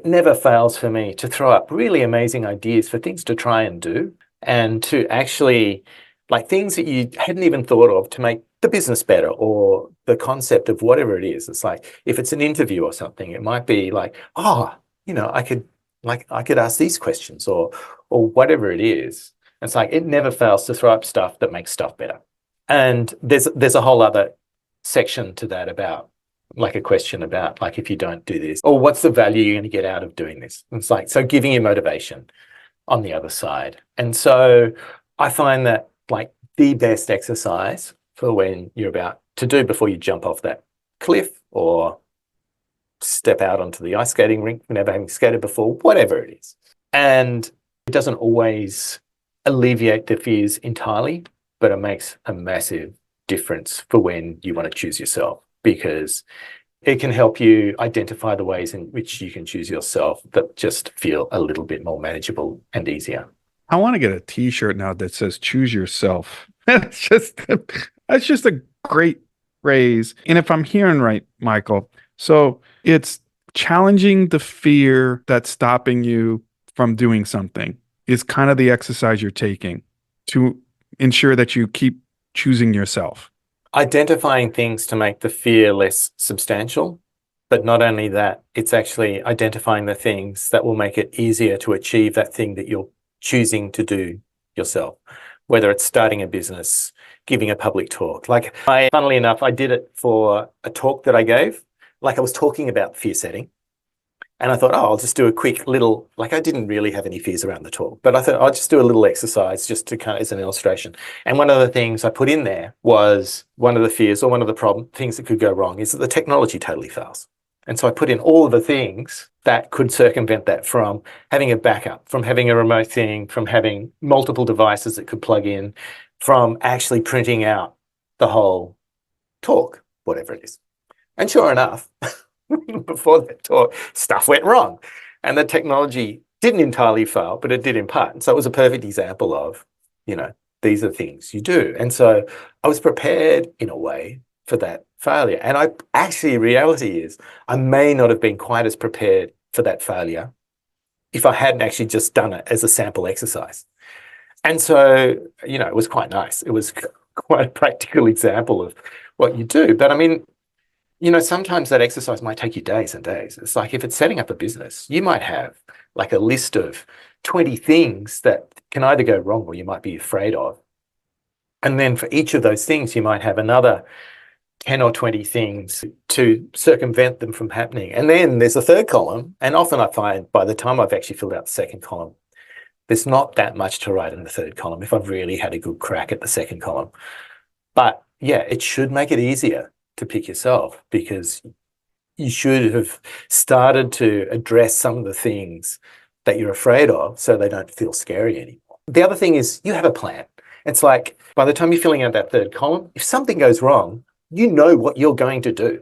never fails for me to throw up really amazing ideas for things to try and do, and to actually, like, things that you hadn't even thought of to make the business better, or the concept of whatever it is. It's like, if it's an interview or something, it might be like, I could ask these questions, or whatever it is. It's like, it never fails to throw up stuff that makes stuff better. And there's a whole other section to that about, like, a question about, like, if you don't do this, or what's the value you're going to get out of doing this? It's like, so giving you motivation on the other side. And so I find that, like, the best exercise for when you're about to do before you jump off that cliff or step out onto the ice skating rink, never having skated before, whatever it is. And it doesn't always alleviate the fears entirely, but it makes a massive difference for when you want to choose yourself, because it can help you identify the ways in which you can choose yourself that just feel a little bit more manageable and easier. I want to get a t-shirt now that says choose yourself. That's just a great phrase. And if I'm hearing right, Michael, so it's challenging the fear that's stopping you from doing something is kind of the exercise you're taking to ensure that you keep choosing yourself. Identifying things to make the fear less substantial, but not only that, it's actually identifying the things that will make it easier to achieve that thing that you're choosing to do yourself, whether it's starting a business, giving a public talk. Like, funnily enough, I did it for a talk that I gave. Like, I was talking about fear setting, and I thought, I'll just do a quick little, like, I didn't really have any fears around the talk, but I thought I'll just do a little exercise just to kind of, as an illustration. And one of the things I put in there was, one of the fears, or one of the things that could go wrong, is that the technology totally fails. And so I put in all of the things that could circumvent that, from having a backup, from having a remote thing, from having multiple devices that could plug in, from actually printing out the whole talk, whatever it is. And sure enough, before that talk, stuff went wrong. And the technology didn't entirely fail, but it did in part. And so it was a perfect example of, these are things you do. And so I was prepared in a way for that failure. And reality is, I may not have been quite as prepared for that failure if I hadn't actually just done it as a sample exercise. And so, it was quite nice. It was quite a practical example of what you do. But I mean, sometimes that exercise might take you days and days. It's like, if it's setting up a business, you might have like a list of 20 things that can either go wrong or you might be afraid of. And then for each of those things, you might have another 10 or 20 things to circumvent them from happening. And then there's a third column. And often I find, by the time I've actually filled out the second column, there's not that much to write in the third column if I've really had a good crack at the second column. But yeah, it should make it easier to pick yourself, because you should have started to address some of the things that you're afraid of so they don't feel scary anymore. The other thing is, you have a plan. It's like, by the time you're filling out that third column, if something goes wrong, you know what you're going to do,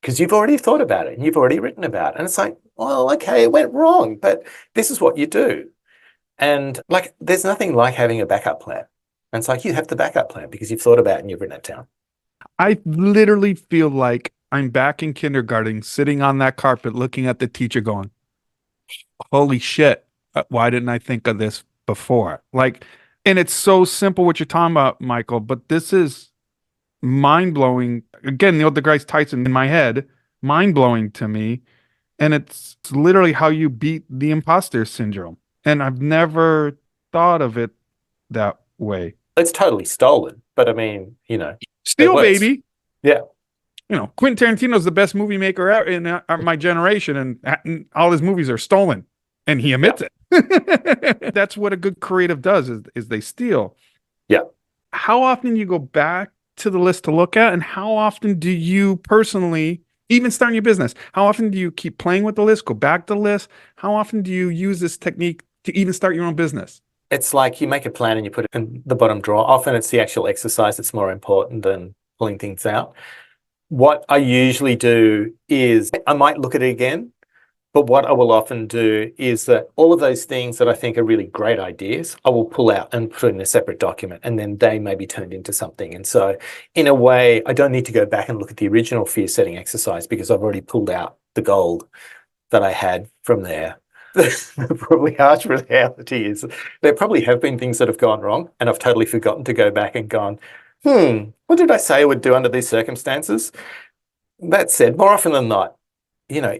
because you've already thought about it and you've already written about it. And it's like, well, okay, it went wrong, but this is what you do. And like, there's nothing like having a backup plan. And it's like, you have the backup plan because you've thought about it and you've written it down. I literally feel like I'm back in kindergarten, sitting on that carpet, looking at the teacher going, holy shit, why didn't I think of this before? Like, and it's so simple what you're talking about, Michael, but this is mind-blowing. Again, Neil deGrasse Tyson in my head, mind-blowing to me. And it's literally how you beat the imposter syndrome. And I've never thought of it that way. It's totally stolen, but I mean, Still, baby. Yeah. Quentin Tarantino's the best movie maker in my generation, and all his movies are stolen, and he admits it. That's what a good creative does, is they steal. Yeah. How often do you go back to the list to look at, and how often do you personally, even starting your business, how often do you keep playing with the list, go back to the list? How often do you use this technique to even start your own business? It's like, you make a plan and you put it in the bottom drawer. Often it's the actual exercise that's more important than pulling things out. What I usually do is I might look at it again, but what I will often do is that all of those things that I think are really great ideas, I will pull out and put in a separate document, and then they may be turned into something. And so in a way, I don't need to go back and look at the original fear setting exercise because I've already pulled out the gold that I had from there. The probably harsh reality is there probably have been things that have gone wrong, and I've totally forgotten to go back and gone, what did I say I would do under these circumstances? That said, more often than not, you know,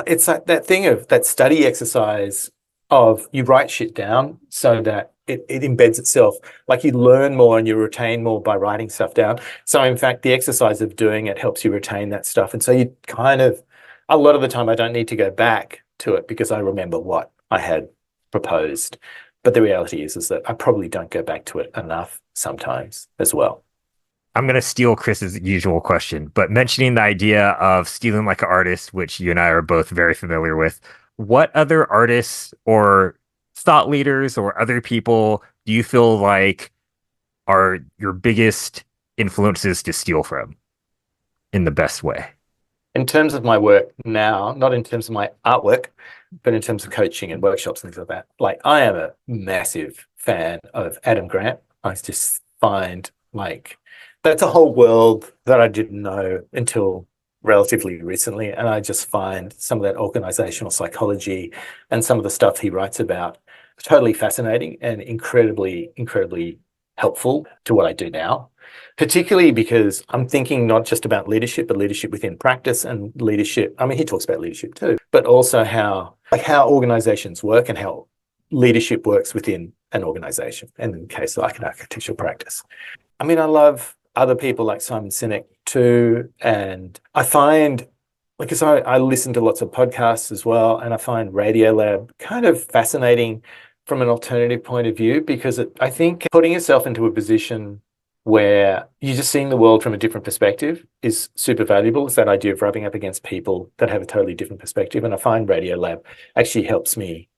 it's like that thing of that study exercise of you write shit down so that it embeds itself. Like you learn more and you retain more by writing stuff down. So in fact, the exercise of doing it helps you retain that stuff. And so you kind of, a lot of the time I don't need to go back to it because I remember what I had proposed. But the reality is that I probably don't go back to it enough sometimes as well. I'm going to steal Chris's usual question, but mentioning the idea of stealing like an artist, which you and I are both very familiar with, what other artists or thought leaders or other people do you feel like are your biggest influences to steal from in the best way? In terms of my work now, not in terms of my artwork, but in terms of coaching and workshops and things like that, like I am a massive fan of Adam Grant. I just find like that's a whole world that I didn't know until relatively recently. And I just find some of that organizational psychology and some of the stuff he writes about totally fascinating and incredibly, incredibly helpful to what I do now, particularly because I'm thinking not just about leadership, but leadership within practice and leadership. I mean, he talks about leadership too, but also how organizations work and how leadership works within an organization. And in the case of like an architectural practice. I mean, I love other people like Simon Sinek too. And I find, because I listen to lots of podcasts as well, and I find Radiolab kind of fascinating from an alternative point of view, because I think putting yourself into a position where you're just seeing the world from a different perspective is super valuable. It's that idea of rubbing up against people that have a totally different perspective. And I find Radiolab actually helps me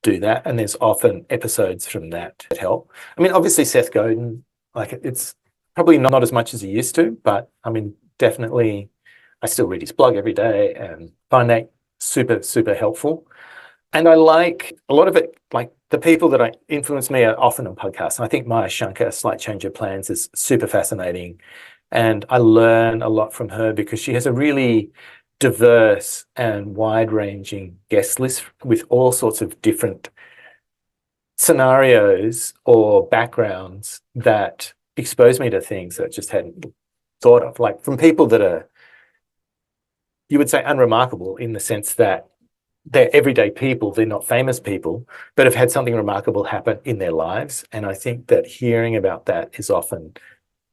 do that. And there's often episodes from that help. I mean, obviously Seth Godin, like it's probably not as much as he used to, but I mean, definitely I still read his blog every day and find that super, super helpful. And I like a lot of it, like the people that influence me are often on podcasts. And I think Maya Shankar, Slight Change of Plans, is super fascinating. And I learn a lot from her because she has a really diverse and wide-ranging guest list with all sorts of different scenarios or backgrounds that expose me to things that I just hadn't thought of, like from people that are, you would say, unremarkable in the sense that they're everyday people, they're not famous people, but have had something remarkable happen in their lives. And I think that hearing about that is often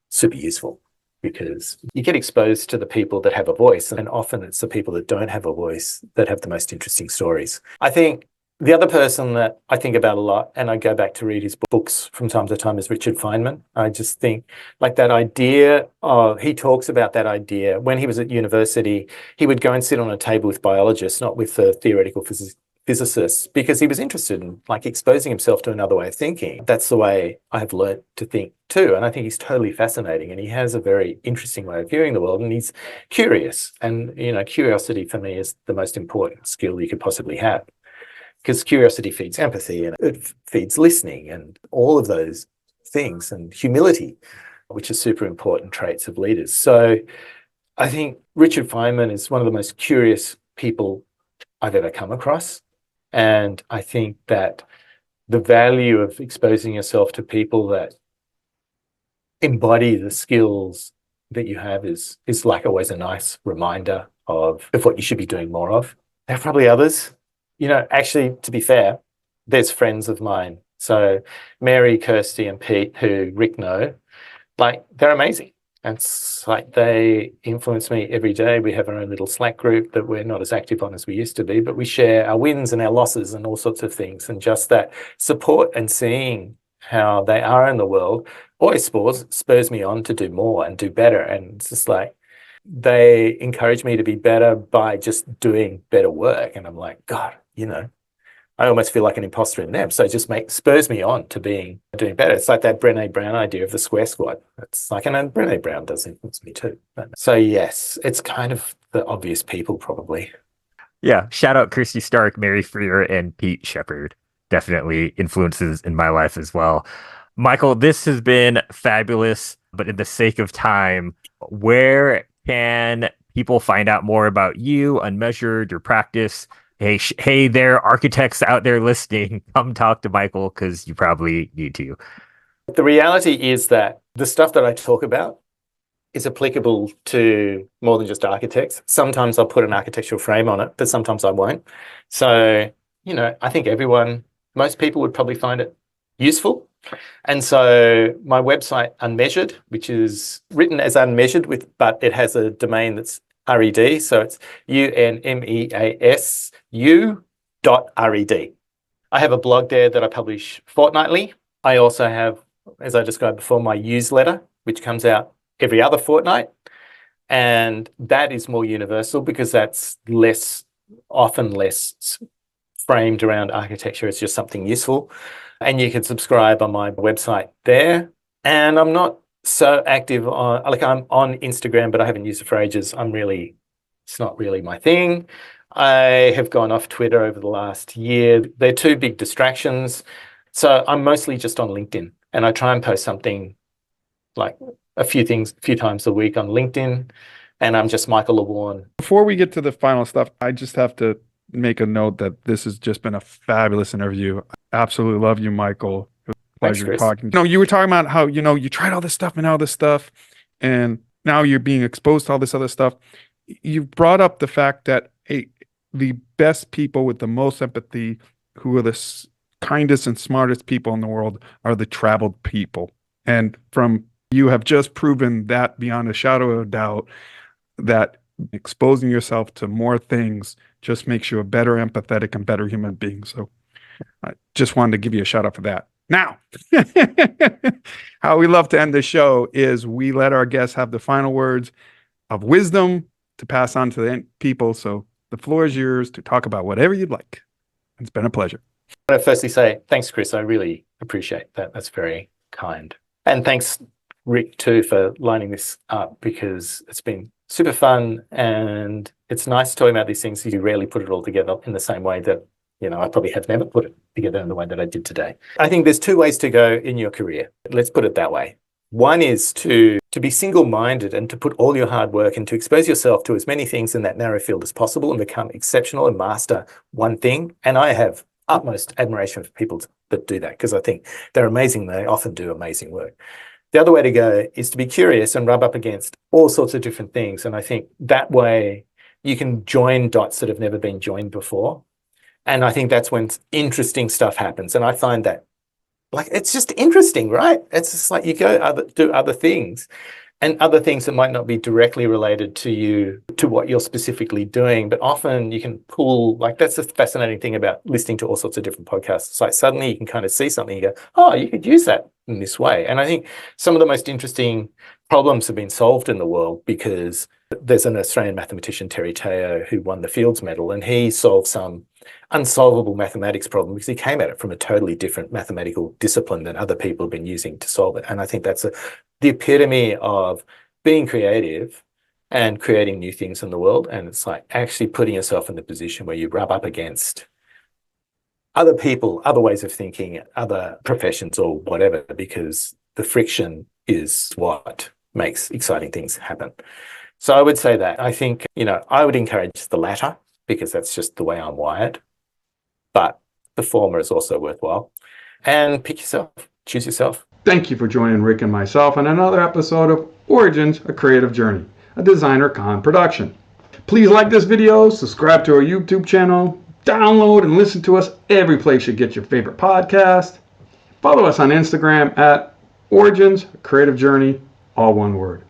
super useful because you get exposed to the people that have a voice, and often it's the people that don't have a voice that have the most interesting stories. I think the other person that I think about a lot, and I go back to read his books from time to time, is Richard Feynman. I just think like that idea of, he talks about that idea when he was at university, he would go and sit on a table with biologists, not with theoretical physicists, because he was interested in like exposing himself to another way of thinking. That's the way I've learned to think too. And I think he's totally fascinating, and he has a very interesting way of viewing the world, and he's curious. And, you know, curiosity for me is the most important skill you could possibly have, because curiosity feeds empathy and it feeds listening and all of those things, and humility, which are super important traits of leaders. So I think Richard Feynman is one of the most curious people I've ever come across. And I think that the value of exposing yourself to people that embody the skills that you have is like always a nice reminder of what you should be doing more of. There are probably others. You know, actually, to be fair, there's friends of mine. So Mary, Kirsty, and Pete, who Rick know, like they're amazing. And it's like they influence me every day. We have our own little Slack group that we're not as active on as we used to be, but we share our wins and our losses and all sorts of things. And just that support and seeing how they are in the world always spurs me on to do more and do better. And it's just like they encourage me to be better by just doing better work. And I'm like, God, you know, I almost feel like an imposter in them. So it just spurs me on to doing better. It's like that Brené Brown idea of the square squad. It's like, and Brené Brown does influence me too. So yes, it's kind of the obvious people probably. Yeah, shout out Kirsty Stark, Mary Freer, and Pete Shepard. Definitely influences in my life as well. Michael, this has been fabulous, but in the sake of time, where can people find out more about you, Unmeasured, your practice? Hey, there, architects out there listening, come talk to Michael because you probably need to. The reality is that the stuff that I talk about is applicable to more than just architects. Sometimes I'll put an architectural frame on it, but sometimes I won't. So, I think most people would probably find it useful. And so my website, Unmeasured, which is written as unmeasured but it has a domain that's RED. So it's UNMEASU.RED. I have a blog there that I publish fortnightly. I also have, as I described before, my newsletter, which comes out every other fortnight. And that is more universal because that's often less framed around architecture. It's just something useful. And you can subscribe on my website there. And I'm not so active I'm on Instagram, but I haven't used it for ages. It's not really my thing. I have gone off Twitter over the last year. They're two big distractions. So I'm mostly just on LinkedIn, and I try and post something like a few times a week on LinkedIn, and I'm just Michael Lewarne. Before we get to the final stuff, I just have to make a note that this has just been a fabulous interview. I absolutely love you, Michael. It was a pleasure Thanks, talking. You were talking about how, you tried all this stuff, and now you're being exposed to all this other stuff. You brought up the fact that the best people with the most empathy, who are the kindest and smartest people in the world, are the traveled people. And you have just proven that beyond a shadow of a doubt, that exposing yourself to more things just makes you a better empathetic and better human being. So I just wanted to give you a shout out for that. Now, how we love to end the show is we let our guests have the final words of wisdom to pass on to the people. So the floor is yours to talk about whatever you'd like. It's been a pleasure. I want to firstly say thanks, Chris. I really appreciate that. That's very kind. And thanks, Rick, too, for lining this up, because it's been super fun, and it's nice talking about these things. You rarely put it all together in the same way that, I probably have never put it together in the way that I did today. I think there's two ways to go in your career. Let's put it that way. One is to be single-minded and to put all your hard work and to expose yourself to as many things in that narrow field as possible and become exceptional and master one thing. And I have utmost admiration for people that do that, because I think they're amazing. They often do amazing work. The other way to go is to be curious and rub up against all sorts of different things. And I think that way you can join dots that have never been joined before. And I think that's when interesting stuff happens. And I find that, it's just interesting, right? It's just like you do other things, and other things that might not be directly related to what you're specifically doing. But often you can pull, that's the fascinating thing about listening to all sorts of different podcasts. It's like suddenly you can kind of see something, you go, oh, you could use that in this way. And I think some of the most interesting problems have been solved in the world because there's an Australian mathematician, Terry Teo, who won the Fields Medal, and he solved some unsolvable mathematics problem because he came at it from a totally different mathematical discipline than other people have been using to solve it. And I think that's the epitome of being creative and creating new things in the world. And it's like actually putting yourself in the position where you rub up against other people, other ways of thinking, other professions or whatever, because the friction is what makes exciting things happen. So I would say that. I think, I would encourage the latter because that's just the way I'm wired. But the former is also worthwhile. And pick yourself, choose yourself. Thank you for joining Rick and myself on another episode of Origins, A Creative Journey, a Designer Con production. Please like this video, subscribe to our YouTube channel, download and listen to us every place you get your favorite podcast. Follow us on Instagram at Origins, A Creative Journey, all one word.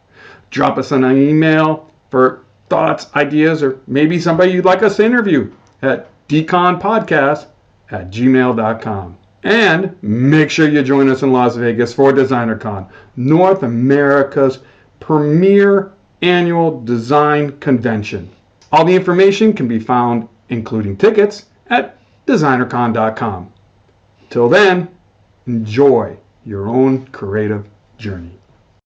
Drop us an email for thoughts, ideas, or maybe somebody you'd like us to interview at dconpodcast@gmail.com. And make sure you join us in Las Vegas for DesignerCon, North America's premier annual design convention. All the information can be found, including tickets, at designercon.com. Till then, enjoy your own creative journey.